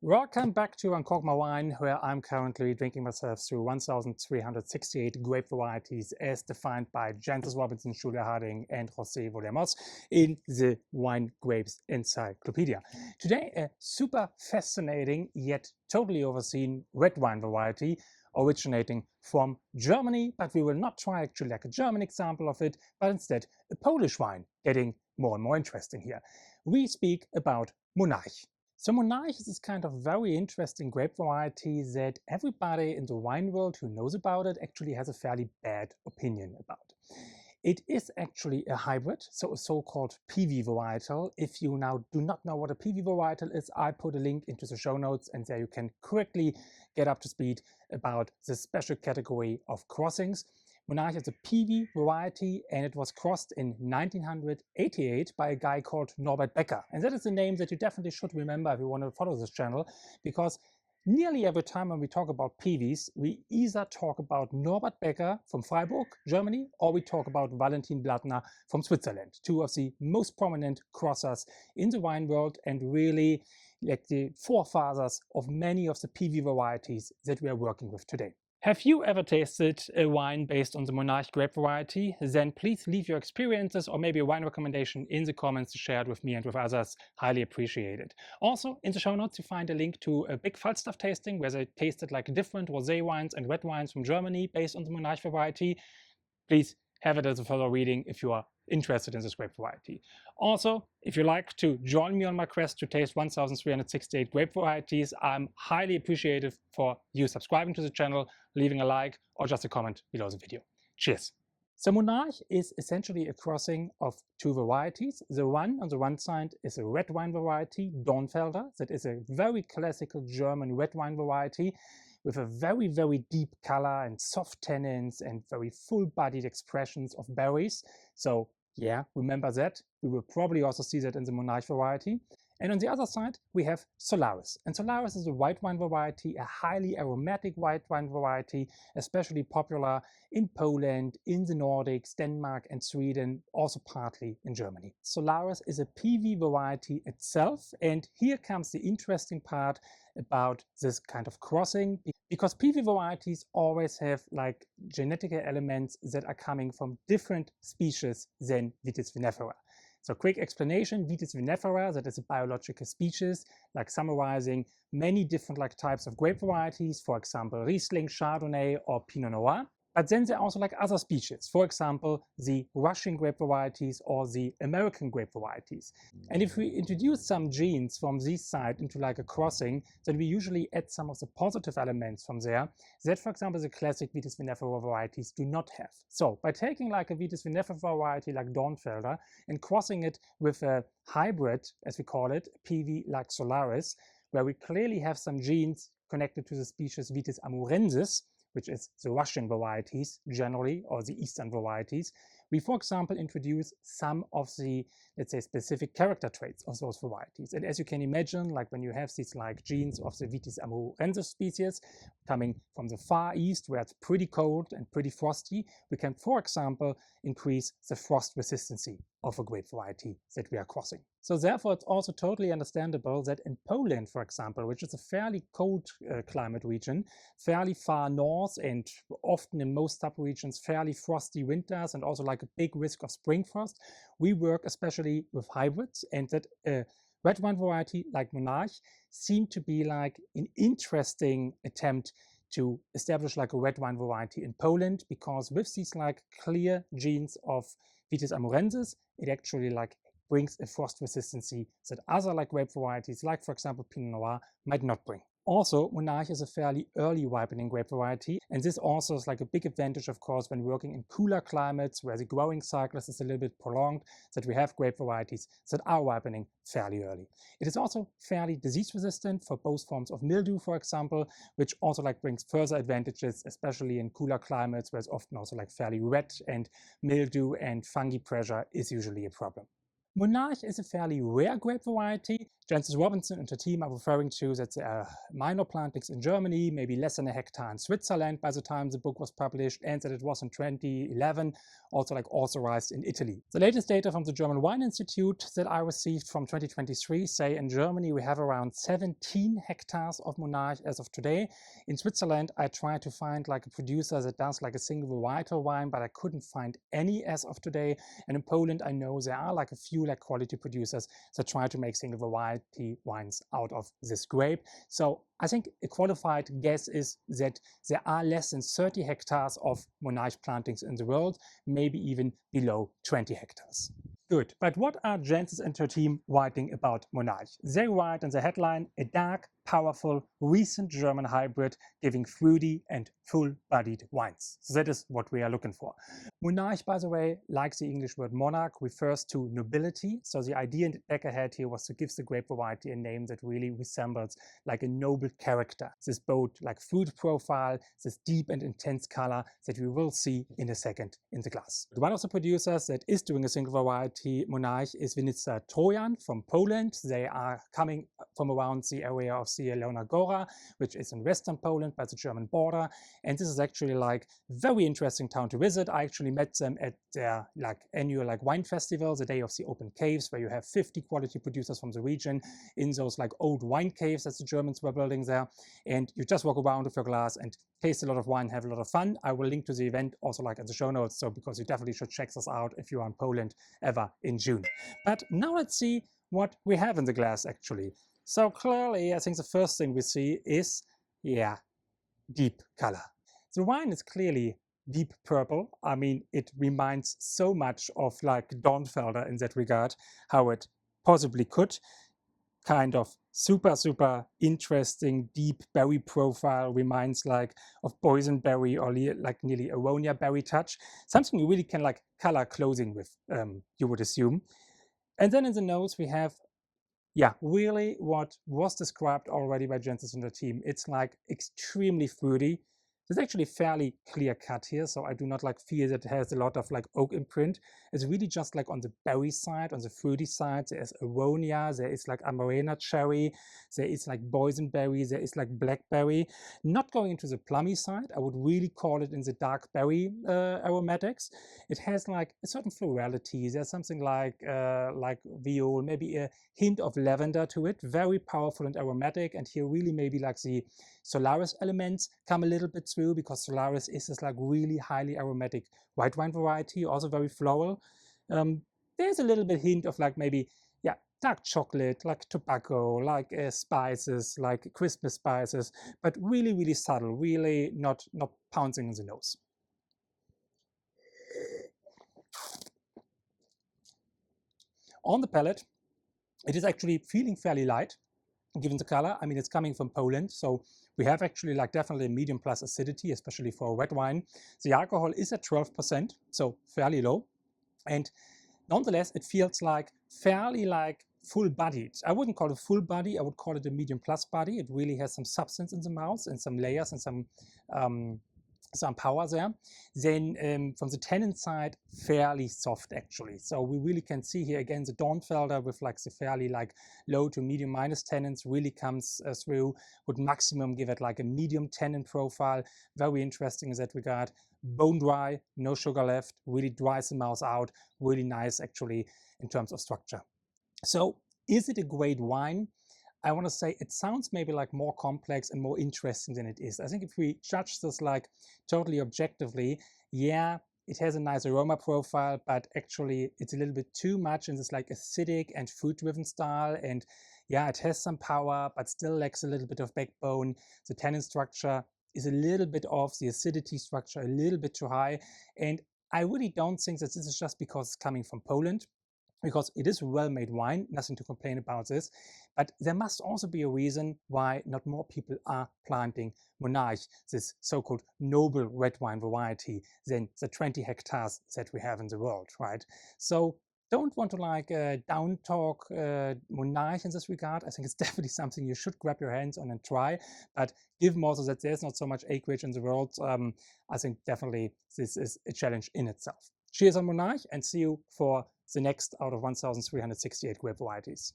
Welcome back to Uncork My Wine, where I'm currently drinking myself through 1,368 grape varieties as defined by Jancis Robinson, Julia Harding, and José Volemos in the Wine Grapes Encyclopedia. Today, a super fascinating yet totally overseen red wine variety originating from Germany, but we will not try actually like a German example of it, but instead a Polish wine, getting more and more interesting here. We speak about Monarch. So Monarch is this kind of very interesting grape variety that everybody in the wine world who knows about it actually has a fairly bad opinion about. It is actually a hybrid, so a so-called PIWI varietal. If you now do not know what a PIWI varietal is, I put a link into the show notes, and there you can quickly get up to speed about the special category of crossings. Monarch is a PIWI variety, and it was crossed in 1988 by a guy called Norbert Becker. And that is a name that you definitely should remember if you want to follow this channel, because nearly every time when we talk about PIWIs, we either talk about Norbert Becker from Freiburg, Germany, or we talk about Valentin Blattner from Switzerland, two of the most prominent crossers in the wine world and really like the forefathers of many of the PIWI varieties that we are working with today. Have you ever tasted a wine based on the Monarch grape variety? Then please leave your experiences or maybe a wine recommendation in the comments to share it with me and with others. Highly appreciated. Also, in the show notes, you find a link to a big Falstaff tasting where they tasted like different rosé wines and red wines from Germany based on the Monarch variety. Please have it as a further reading if you are interested in this grape variety. Also, if you like to join me on my quest to taste 1,368 grape varieties, I'm highly appreciative for you subscribing to the channel, leaving a like, or just a comment below the video. Cheers! So Monarch is essentially a crossing of two varieties. The one on the one side is a red wine variety, Dornfelder, that is a very classical German red wine variety with a very, very deep color and soft tannins and very full-bodied expressions of berries. So yeah, remember that. We will probably also see that in the Monarch variety. And on the other side, we have Solaris. And Solaris is a white wine variety, a highly aromatic white wine variety, especially popular in Poland, in the Nordics, Denmark and Sweden, also partly in Germany. Solaris is a PIWI variety itself. And here comes the interesting part about this kind of crossing, because PIWI varieties always have like genetic elements that are coming from different species than Vitis vinifera. So quick explanation, Vitis vinifera, that is a biological species, like summarizing many different like types of grape varieties, for example, Riesling, Chardonnay, or Pinot Noir. But then there are also like other species, for example, the Russian grape varieties or the American grape varieties. And if we introduce some genes from this side into like a crossing, then we usually add some of the positive elements from there that, for example, the classic Vitis vinifera varieties do not have. So by taking like a Vitis vinifera variety like Dornfelder and crossing it with a hybrid, as we call it, PIWI like Solaris, where we clearly have some genes connected to the species Vitis amurensis, which is the Russian varieties generally, or the Eastern varieties, we, for example, introduce some of the, let's say, specific character traits of those varieties. And as you can imagine, like when you have these like genes of the Vitis amurensis species coming from the Far East, where it's pretty cold and pretty frosty, we can, for example, increase the frost resistancy of a grape variety that we are crossing. So therefore, it's also totally understandable that in Poland, for example, which is a fairly cold climate region, fairly far north and often in most subregions fairly frosty winters and also like a big risk of spring frost, we work especially with hybrids, and that red wine variety like Monarch seemed to be like an interesting attempt to establish like a red wine variety in Poland, because with these like clear genes of Vitis amurensis, it actually like brings a frost resistancy that other like grape varieties, like for example Pinot Noir, might not bring. Also, Monarch is a fairly early ripening grape variety, and this also is like a big advantage, of course, when working in cooler climates where the growing cycle is a little bit prolonged, that we have grape varieties that are ripening fairly early. It is also fairly disease resistant for both forms of mildew, for example, which also like brings further advantages, especially in cooler climates where it's often also like fairly wet and mildew and fungi pressure is usually a problem. Monarch is a fairly rare grape variety. Jancis Robinson and her team are referring to that there are minor plantings in Germany, maybe less than a hectare in Switzerland by the time the book was published, and that it was in 2011 also authorized in Italy. The latest data from the German Wine Institute that I received from 2023 say in Germany we have around 17 hectares of Monarch as of today. In Switzerland I tried to find a producer that does a single varietal wine, but I couldn't find any as of today. And in Poland I know there are a few quality producers that try to make single variety wines out of this grape. So I think a qualified guess is that there are less than 30 hectares of Monarch plantings in the world, maybe even below 20 hectares. Good, but what are Jancis and her team writing about Monarch? They write in the headline, a dark, powerful, recent German hybrid giving fruity and full-bodied wines. So that is what we are looking for. Monarch, by the way, like the English word monarch, refers to nobility. So the idea Becker had here was to give the grape variety a name that really resembles a noble character. This bold fruit profile, this deep and intense color that we will see in a second in the glass. One of the producers that is doing a single variety Monarch is Winnica Trojan from Poland. They are coming from around the area of Zielona Góra, which is in western Poland by the German border. And this is actually very interesting town to visit. I actually met them at their annual wine festival, the Day of the Open Caves, where you have 50 quality producers from the region in those old wine caves that the Germans were building there. And you just walk around with your glass and taste a lot of wine, have a lot of fun. I will link to the event also in the show notes, so because you definitely should check this out if you are in Poland ever in June. But now let's see what we have in the glass actually. So clearly I think the first thing we see is, deep color. The wine is clearly deep purple. I mean, it reminds so much of Dornfelder in that regard, how it possibly could. Kind of super interesting deep berry profile, reminds of boysenberry or nearly aronia berry touch. Something you really can color clothing with, you would assume. And then in the nose we have really what was described already by Jancis and the team. It's extremely fruity. It's actually fairly clear cut here, so I do not feel that it has a lot of oak imprint. It's really just on the berry side, on the fruity side. There is aronia, there is amarena cherry, there is boysenberry, there is blackberry. Not going into the plummy side, I would really call it in the dark berry aromatics. It has a certain florality. There's something like viol, maybe a hint of lavender to it. Very powerful and aromatic, and here really maybe the Solaris elements come a little bit through, because Solaris is this really highly aromatic white wine variety, also very floral. There's a little bit hint of maybe dark chocolate, tobacco, spices, Christmas spices, but really subtle, really not pouncing in the nose. On the palate, it is actually feeling fairly light, given the color. I mean, it's coming from Poland, so we have actually definitely medium plus acidity, especially for a red wine. The alcohol is at 12%, so fairly low. And nonetheless, it feels fairly full-bodied. I wouldn't call it full body, I would call it a medium plus body. It really has some substance in the mouth and some layers and some power there. Then from the tannin side, fairly soft actually. So we really can see here again the Dornfelder with the fairly low to medium minus tannins really comes through. Would maximum give it a medium tannin profile. Very interesting in that regard. Bone dry, no sugar left, really dries the mouth out. Really nice actually in terms of structure. So is it a great wine? I want to say it sounds maybe more complex and more interesting than it is. I think if we judge this totally objectively, it has a nice aroma profile, but actually it's a little bit too much in this acidic and fruit-driven style. And it has some power, but still lacks a little bit of backbone. The tannin structure is a little bit off, the acidity structure a little bit too high. And I really don't think that this is just because it's coming from Poland, because it is well-made wine, nothing to complain about this, but there must also be a reason why not more people are planting Monarch, this so-called noble red wine variety, than the 20 hectares that we have in the world, right? So don't want to down talk Monarch in this regard. I think it's definitely something you should grab your hands on and try, but given also that there's not so much acreage in the world, I think definitely this is a challenge in itself. Cheers on Monarch, and see you for the next out of 1,368 grape varieties.